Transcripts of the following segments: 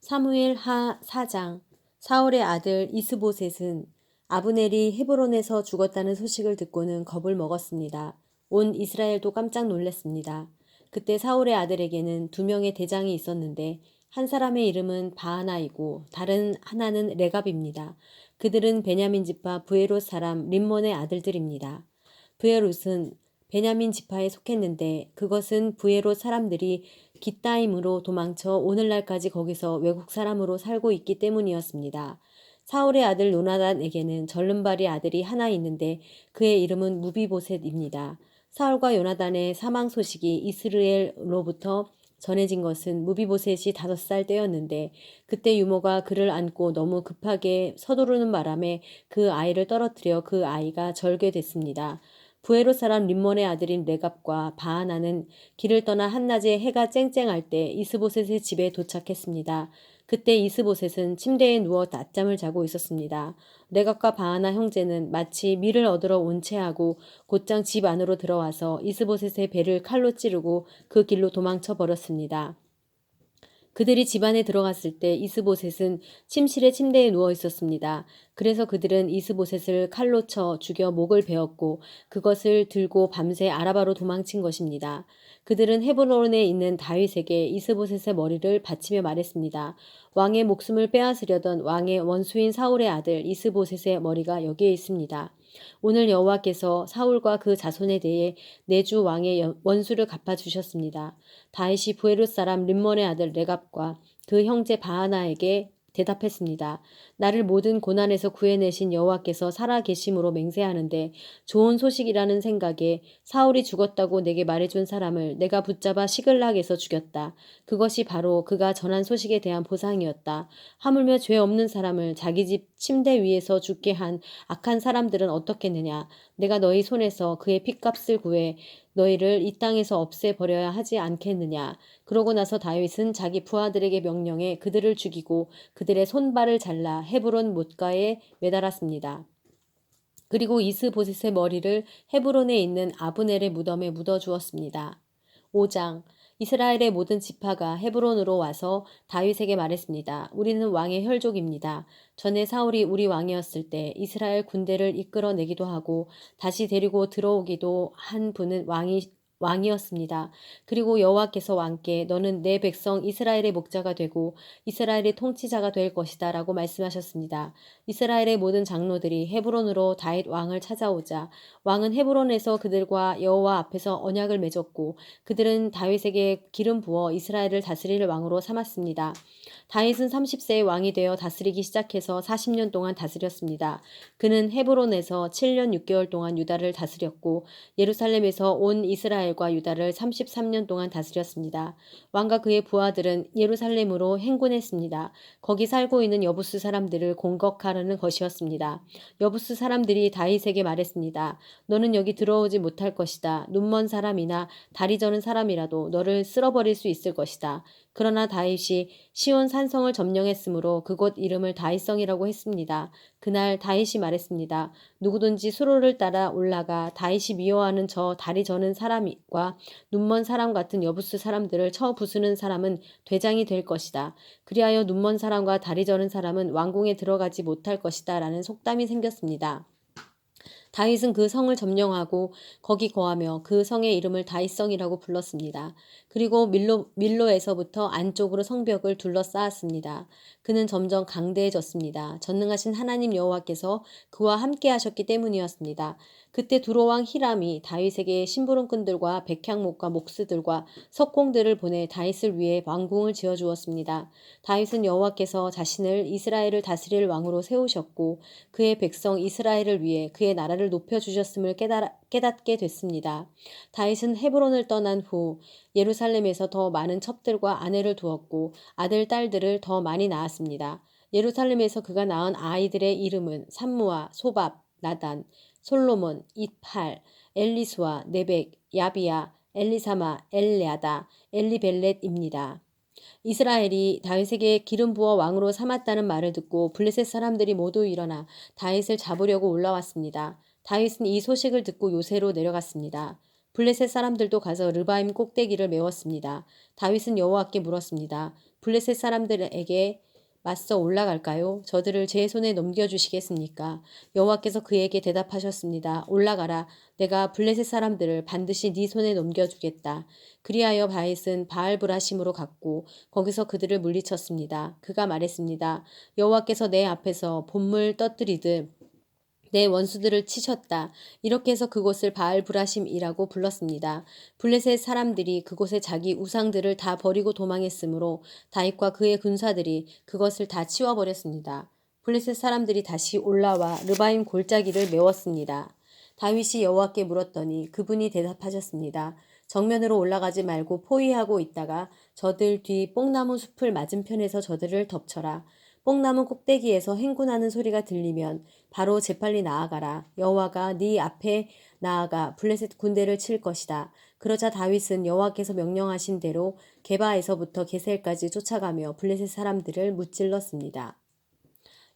사무엘 하 4장. 사울의 아들 이스보셋은 아브넬이 헤브론에서 죽었다는 소식을 듣고는 겁을 먹었습니다. 온 이스라엘도 깜짝 놀랐습니다. 그때 사울의 아들에게는 두 명의 대장이 있었는데 한 사람의 이름은 바하나이고 다른 하나는 레갑입니다. 그들은 베냐민 지파 브에롯 사람 림몬의 아들들입니다. 브에롯은 베냐민 지파에 속했는데 그것은 브에롯 사람들이 깃다임으로 도망쳐 오늘날까지 거기서 외국 사람으로 살고 있기 때문이었습니다. 사울의 아들 요나단에게는 절름발이 아들이 하나 있는데 그의 이름은 무비보셋입니다. 사울과 요나단의 사망 소식이 이스라엘로부터 전해진 것은 무비보셋이 5살 때였는데 그때 유모가 그를 안고 너무 급하게 서두르는 바람에 그 아이를 떨어뜨려 그 아이가 절개됐습니다. 부에롯 사람 림몬의 아들인 레갑과 바하나는 길을 떠나 한낮에 해가 쨍쨍할 때 이스보셋의 집에 도착했습니다. 그때 이스보셋은 침대에 누워 낮잠을 자고 있었습니다. 레갑과 바하나 형제는 마치 밀을 얻으러 온 채하고 곧장 집 안으로 들어와서 이스보셋의 배를 칼로 찌르고 그 길로 도망쳐 버렸습니다. 그들이 집 안에 들어갔을 때 이스보셋은 침실의 침대에 누워 있었습니다. 그래서 그들은 이스보셋을 칼로 쳐 죽여 목을 베었고 그것을 들고 밤새 아라바로 도망친 것입니다. 그들은 헤브론에 있는 다윗에게 이스보셋의 머리를 바치며 말했습니다. 왕의 목숨을 빼앗으려던 왕의 원수인 사울의 아들 이스보셋의 머리가 여기에 있습니다. 오늘 여호와께서 사울과 그 자손에 대해 내주 왕의 원수를 갚아주셨습니다. 다윗이 부에롯 사람 림몬의 아들 레갑과 그 형제 바하나에게 대답했습니다. 나를 모든 고난에서 구해내신 여호와께서 살아계심으로 맹세하는데 좋은 소식이라는 생각에 사울이 죽었다고 내게 말해준 사람을 내가 붙잡아 시글락에서 죽였다. 그것이 바로 그가 전한 소식에 대한 보상이었다. 하물며 죄 없는 사람을 자기 집 침대 위에서 죽게 한 악한 사람들은 어떻겠느냐. 내가 너희 손에서 그의 핏값을 구해 너희를 이 땅에서 없애버려야 하지 않겠느냐. 그러고 나서 다윗은 자기 부하들에게 명령해 그들을 죽이고 그들의 손발을 잘라 헤브론 못가에 매달았습니다. 그리고 이스보셋의 머리를 헤브론에 있는 아브넬의 무덤에 묻어주었습니다. 5장. 이스라엘의 모든 지파가 헤브론으로 와서 다윗에게 말했습니다. 우리는 왕의 혈족입니다. 전에 사울이 우리 왕이었을 때 이스라엘 군대를 이끌어내기도 하고 다시 데리고 들어오기도 한 분은 왕이었습니다. 그리고 여호와께서 왕께 너는 내 백성 이스라엘의 목자가 되고 이스라엘의 통치자가 될 것이다 라고 말씀하셨습니다. 이스라엘의 모든 장로들이 헤브론으로 다윗 왕을 찾아오자 왕은 헤브론에서 그들과 여호와 앞에서 언약을 맺었고 그들은 다윗에게 기름 부어 이스라엘을 다스릴 왕으로 삼았습니다. 다윗은 30세에 왕이 되어 다스리기 시작해서 40년 동안 다스렸습니다. 그는 헤브론에서 7년 6개월 동안 유다를 다스렸고 예루살렘에서 온 이스라엘과 유다를 33년 동안 다스렸습니다. 왕과 그의 부하들은 예루살렘으로 행군했습니다. 거기 살고 있는 여부스 사람들을 공격하려는 것이었습니다. 여부스 사람들이 다윗에게 말했습니다. 너는 여기 들어오지 못할 것이다. 눈먼 사람이나 다리 저는 사람이라도 너를 쓸어버릴 수 있을 것이다. 그러나 다윗이 시온 산성을 점령했으므로 그곳 이름을 다윗성이라고 했습니다. 그날 다윗이 말했습니다. 누구든지 수로를 따라 올라가 다윗이 미워하는 저 다리 저는 사람과 눈먼 사람 같은 여부스 사람들을 쳐 부수는 사람은 대장이 될 것이다. 그리하여 눈먼 사람과 다리 저는 사람은 왕궁에 들어가지 못할 것이다. 라는 속담이 생겼습니다. 다윗은 그 성을 점령하고 거기 거하며 그 성의 이름을 다윗성이라고 불렀습니다. 그리고 밀로에서부터 안쪽으로 성벽을 둘러싸았습니다. 그는 점점 강대해졌습니다. 전능하신 하나님 여호와께서 그와 함께 하셨기 때문이었습니다. 그때 두로왕 히람이 다윗에게 심부름꾼들과 백향목과 목수들과 석공들을 보내 다윗을 위해 왕궁을 지어주었습니다. 다윗은 여호와께서 자신을 이스라엘을 다스릴 왕으로 세우셨고 그의 백성 이스라엘을 위해 그의 나라를 높여주셨음을 깨닫게 됐습니다. 다윗은 헤브론을 떠난 후 예루살렘에서 더 많은 첩들과 아내를 두었고 아들, 딸들을 더 많이 낳았습니다. 예루살렘에서 그가 낳은 아이들의 이름은 삼무아, 소밥, 나단, 솔로몬, 잇팔, 엘리수아, 네벡, 야비야, 엘리사마, 엘야다, 엘리벨렛입니다. 이스라엘이 다윗에게 기름 부어 왕으로 삼았다는 말을 듣고 블레셋 사람들이 모두 일어나 다윗을 잡으려고 올라왔습니다. 다윗은 이 소식을 듣고 요새로 내려갔습니다. 블레셋 사람들도 가서 르바임 꼭대기를 메웠습니다. 다윗은 여호와께 물었습니다. 블레셋 사람들에게 맞서 올라갈까요? 저들을 제 손에 넘겨주시겠습니까? 여호와께서 그에게 대답하셨습니다. 올라가라. 내가 블레셋 사람들을 반드시 네 손에 넘겨주겠다. 그리하여 다윗은 바알브라심으로 갔고 거기서 그들을 물리쳤습니다. 그가 말했습니다. 여호와께서 내 앞에서 봇물 떠뜨리듯 내 원수들을 치셨다. 이렇게 해서 그곳을 바알브라심이라고 불렀습니다. 블레셋 사람들이 그곳에 자기 우상들을 다 버리고 도망했으므로 다윗과 그의 군사들이 그것을 다 치워버렸습니다. 블레셋 사람들이 다시 올라와 르바임 골짜기를 메웠습니다. 다윗이 여호와께 물었더니 그분이 대답하셨습니다. 정면으로 올라가지 말고 포위하고 있다가 저들 뒤 뽕나무 숲을 맞은편에서 저들을 덮쳐라. 뽕나무 꼭대기에서 행군하는 소리가 들리면 바로 재빨리 나아가라. 여호와가 네 앞에 나아가 블레셋 군대를 칠 것이다. 그러자 다윗은 여호와께서 명령하신 대로 게바에서부터 게셀까지 쫓아가며 블레셋 사람들을 무찔렀습니다.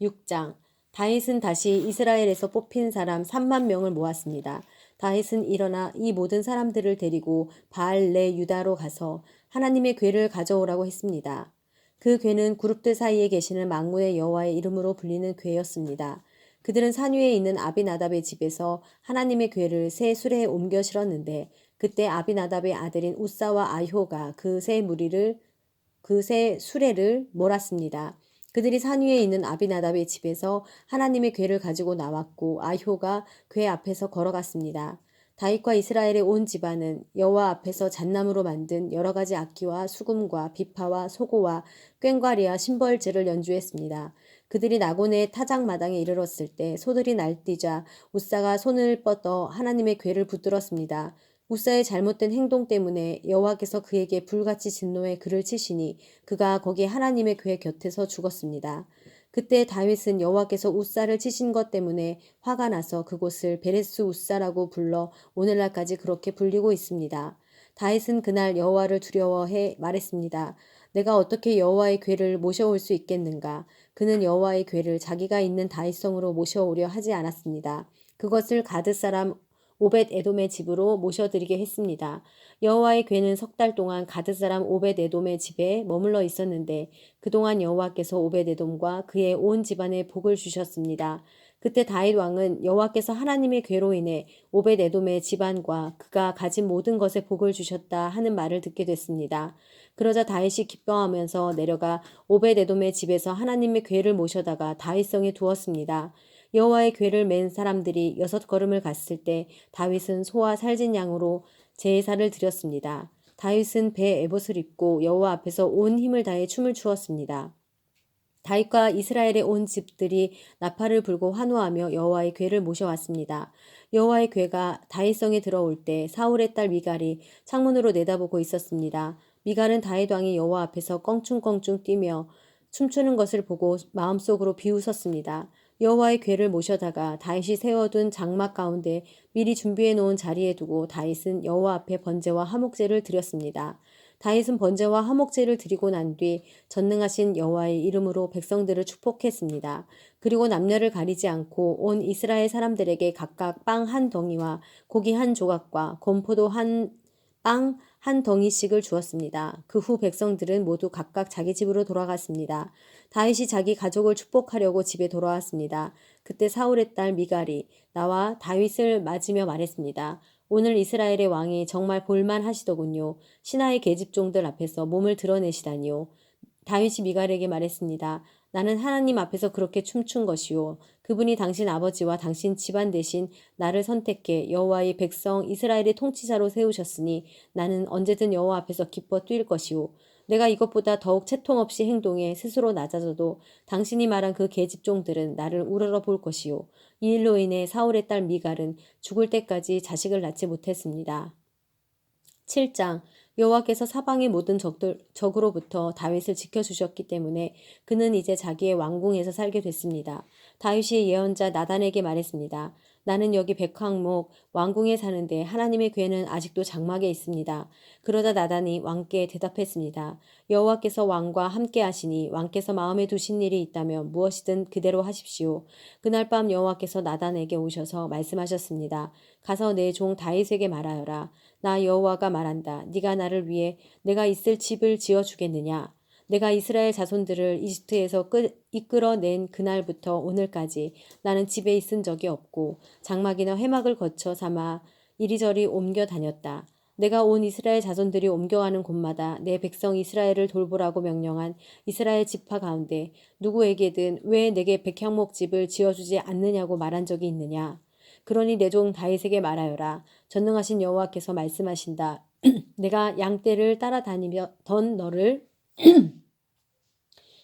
6장 다윗은 다시 이스라엘에서 뽑힌 사람 3만 명을 모았습니다. 다윗은 일어나 이 모든 사람들을 데리고 바알레 유다로 가서 하나님의 궤를 가져오라고 했습니다. 그 궤는 그룹들 사이에 계시는 만군의 여호와의 이름으로 불리는 궤였습니다. 그들은 산 위에 있는 아비나답의 집에서 하나님의 궤를 새 수레에 옮겨 실었는데 그때 아비나답의 아들인 우사와 아효가 그 새 수레를 몰았습니다. 그들이 산 위에 있는 아비나답의 집에서 하나님의 궤를 가지고 나왔고 아효가 궤 앞에서 걸어갔습니다. 다윗과 이스라엘의 온 집안은 여호와 앞에서 잣나무로 만든 여러 가지 악기와 수금과 비파와 소고와 꽹과리와 심벌제를 연주했습니다. 그들이 나곤의 타작마당에 이르렀을 때 소들이 날뛰자 우사가 손을 뻗어 하나님의 궤를 붙들었습니다. 우사의 잘못된 행동 때문에 여호와께서 그에게 불같이 진노해 그를 치시니 그가 거기 하나님의 궤 곁에서 죽었습니다. 그때 다윗은 여호와께서 우사를 치신 것 때문에 화가 나서 그곳을 베레스 우사라고 불러 오늘날까지 그렇게 불리고 있습니다. 다윗은 그날 여호와를 두려워해 말했습니다. 내가 어떻게 여호와의 궤를 모셔올 수 있겠는가? 그는 여호와의 궤를 자기가 있는 다윗성으로 모셔오려 하지 않았습니다. 그것을 가드 사람 오벳 에돔의 집으로 모셔드리게 했습니다. 여호와의 궤는 석 달 동안 가드 사람 오벳 에돔의 집에 머물러 있었는데 그동안 여호와께서 오벳 에돔과 그의 온 집안에 복을 주셨습니다. 그때 다윗 왕은 여호와께서 하나님의 궤로 인해 오벳 에돔의 집안과 그가 가진 모든 것에 복을 주셨다 하는 말을 듣게 됐습니다. 그러자 다윗이 기뻐하면서 내려가 오벳 에돔의 집에서 하나님의 궤를 모셔다가 다윗성에 두었습니다. 여호와의 궤를 맨 사람들이 6걸음을 갔을 때 다윗은 소와 살진 양으로 제사를 드렸습니다. 다윗은 배 에봇을 입고 여호와 앞에서 온 힘을 다해 춤을 추었습니다. 다윗과 이스라엘의 온 집들이 나팔을 불고 환호하며 여호와의 궤를 모셔왔습니다. 여호와의 궤가 다윗성에 들어올 때 사울의 딸 미갈이 창문으로 내다보고 있었습니다. 미갈은 다윗 왕이 여호와 앞에서 껑충껑충 뛰며 춤추는 것을 보고 마음속으로 비웃었습니다. 여호와의 궤를 모셔다가 다윗이 세워둔 장막 가운데 미리 준비해 놓은 자리에 두고 다윗은 여호와 앞에 번제와 화목제를 드렸습니다. 다윗은 번제와 화목제를 드리고 난 뒤 전능하신 여호와의 이름으로 백성들을 축복했습니다. 그리고 남녀를 가리지 않고 온 이스라엘 사람들에게 각각 빵 한 덩이와 고기 한 조각과 건포도 빵 한 덩이씩을 주었습니다. 그 후 백성들은 모두 각각 자기 집으로 돌아갔습니다. 다윗이 자기 가족을 축복하려고 집에 돌아왔습니다. 그때 사울의 딸 미갈이 나와 다윗을 맞으며 말했습니다. 오늘 이스라엘의 왕이 정말 볼만하시더군요. 신하의 계집종들 앞에서 몸을 드러내시다니요. 다윗이 미갈에게 말했습니다. 나는 하나님 앞에서 그렇게 춤춘 것이요. 그분이 당신 아버지와 당신 집안 대신 나를 선택해 여호와의 백성 이스라엘의 통치자로 세우셨으니 나는 언제든 여호와 앞에서 기뻐 뛸 것이요. 내가 이것보다 더욱 채통 없이 행동해 스스로 낮아져도 당신이 말한 그 계집종들은 나를 우러러 볼 것이요. 이 일로 인해 사울의 딸 미갈은 죽을 때까지 자식을 낳지 못했습니다. 7장 여호와께서 사방의 모든 적으로부터 다윗을 지켜주셨기 때문에 그는 이제 자기의 왕궁에서 살게 됐습니다. 다윗이 예언자 나단에게 말했습니다. 나는 여기 백황목 왕궁에 사는데 하나님의 궤는 아직도 장막에 있습니다. 그러자 나단이 왕께 대답했습니다. 여호와께서 왕과 함께 하시니 왕께서 마음에 두신 일이 있다면 무엇이든 그대로 하십시오. 그날 밤 여호와께서 나단에게 오셔서 말씀하셨습니다. 가서 내 종 다윗에게 말하여라. 나 여호와가 말한다. 네가 나를 위해 내가 있을 집을 지어주겠느냐? 내가 이스라엘 자손들을 이집트에서 이끌어낸 그날부터 오늘까지 나는 집에 있은 적이 없고 장막이나 회막을 거쳐 삼아 이리저리 옮겨 다녔다. 내가 온 이스라엘 자손들이 옮겨가는 곳마다 내 백성 이스라엘을 돌보라고 명령한 이스라엘 지파 가운데 누구에게든 왜 내게 백향목 집을 지어주지 않느냐고 말한 적이 있느냐? 그러니 내 종 다윗에게 말하여라. 전능하신 여호와께서 말씀하신다. 내가 양떼를 따라다니던 너를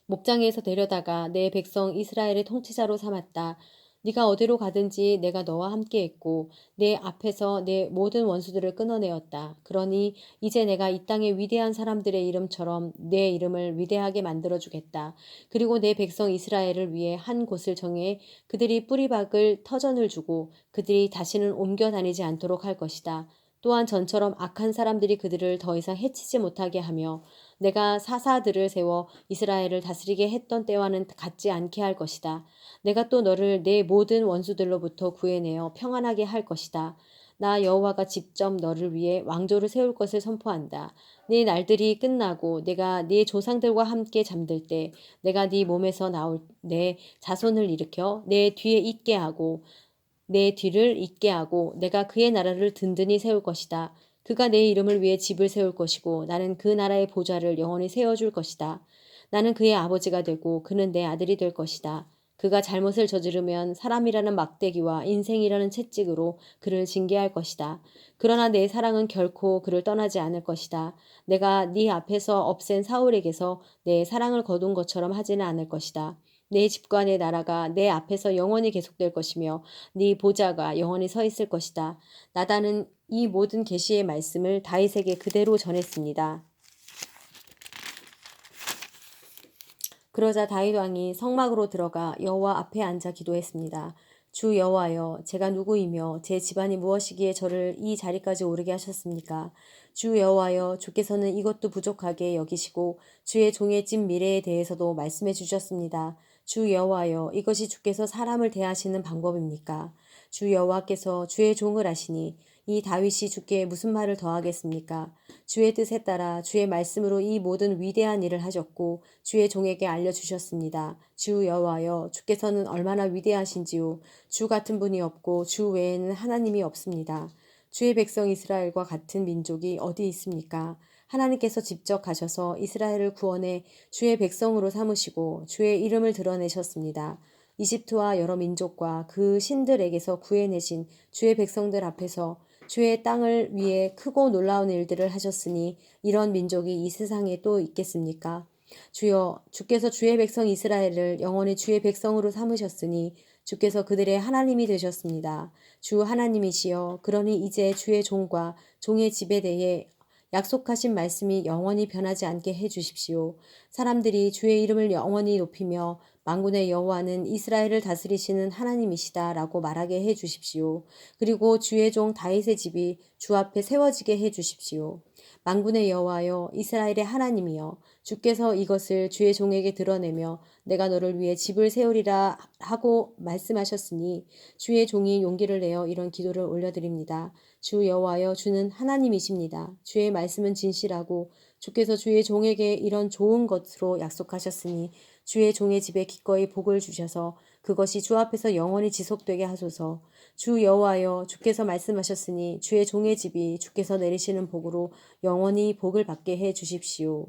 목장에서 데려다가 내 백성 이스라엘의 통치자로 삼았다. 네가 어디로 가든지 내가 너와 함께했고 내 앞에서 내 모든 원수들을 끊어내었다. 그러니 이제 내가 이 땅의 위대한 사람들의 이름처럼 내 이름을 위대하게 만들어주겠다. 그리고 내 백성 이스라엘을 위해 한 곳을 정해 그들이 뿌리박을 터전을 주고 그들이 다시는 옮겨 다니지 않도록 할 것이다. 또한 전처럼 악한 사람들이 그들을 더 이상 해치지 못하게 하며 내가 사사들을 세워 이스라엘을 다스리게 했던 때와는 같지 않게 할 것이다. 내가 또 너를 내 모든 원수들로부터 구해내어 평안하게 할 것이다. 나 여호와가 직접 너를 위해 왕조를 세울 것을 선포한다. 네 날들이 끝나고 내가 네 조상들과 함께 잠들 때 내가 네 몸에서 나올 내 자손을 일으켜 내 뒤에 있게 하고 내 뒤를 잇게 하고 내가 그의 나라를 든든히 세울 것이다. 그가 내 이름을 위해 집을 세울 것이고 나는 그 나라의 보좌를 영원히 세워줄 것이다. 나는 그의 아버지가 되고 그는 내 아들이 될 것이다. 그가 잘못을 저지르면 사람이라는 막대기와 인생이라는 채찍으로 그를 징계할 것이다. 그러나 내 사랑은 결코 그를 떠나지 않을 것이다. 내가 네 앞에서 없앤 사울에게서 내 사랑을 거둔 것처럼 하지는 않을 것이다. 내 집과 내 나라가 내 앞에서 영원히 계속될 것이며 네 보좌가 영원히 서 있을 것이다. 나단은 이 모든 계시의 말씀을 다윗에게 그대로 전했습니다. 그러자 다윗 왕이 성막으로 들어가 여호와 앞에 앉아 기도했습니다. 주 여호와여, 제가 누구이며 제 집안이 무엇이기에 저를 이 자리까지 오르게 하셨습니까? 주 여호와여, 주께서는 이것도 부족하게 여기시고 주의 종의 찐 미래에 대해서도 말씀해 주셨습니다. 주 여호와여, 이것이 주께서 사람을 대하시는 방법입니까? 주 여호와께서 주의 종을 아시니 이 다윗이 주께 무슨 말을 더하겠습니까? 주의 뜻에 따라 주의 말씀으로 이 모든 위대한 일을 하셨고 주의 종에게 알려주셨습니다. 주 여호와여, 주께서는 얼마나 위대하신지요. 주 같은 분이 없고 주 외에는 하나님이 없습니다. 주의 백성 이스라엘과 같은 민족이 어디 있습니까? 하나님께서 직접 가셔서 이스라엘을 구원해 주의 백성으로 삼으시고 주의 이름을 드러내셨습니다. 이집트와 여러 민족과 그 신들에게서 구해내신 주의 백성들 앞에서 주의 땅을 위해 크고 놀라운 일들을 하셨으니 이런 민족이 이 세상에 또 있겠습니까? 주여, 주께서 주의 백성 이스라엘을 영원히 주의 백성으로 삼으셨으니 주께서 그들의 하나님이 되셨습니다. 주 하나님이시여, 그러니 이제 주의 종과 종의 집에 대해 약속하신 말씀이 영원히 변하지 않게 해 주십시오. 사람들이 주의 이름을 영원히 높이며 만군의 여호와는 이스라엘을 다스리시는 하나님이시다라고 말하게 해 주십시오. 그리고 주의 종 다윗의 집이 주 앞에 세워지게 해 주십시오. 만군의 여호와여, 이스라엘의 하나님이여, 주께서 이것을 주의 종에게 드러내며 내가 너를 위해 집을 세우리라 하고 말씀하셨으니 주의 종이 용기를 내어 이런 기도를 올려드립니다. 주 여호와여, 주는 하나님이십니다. 주의 말씀은 진실하고 주께서 주의 종에게 이런 좋은 것으로 약속하셨으니 주의 종의 집에 기꺼이 복을 주셔서 그것이 주 앞에서 영원히 지속되게 하소서. 주 여호와여, 주께서 말씀하셨으니 주의 종의 집이 주께서 내리시는 복으로 영원히 복을 받게 해 주십시오.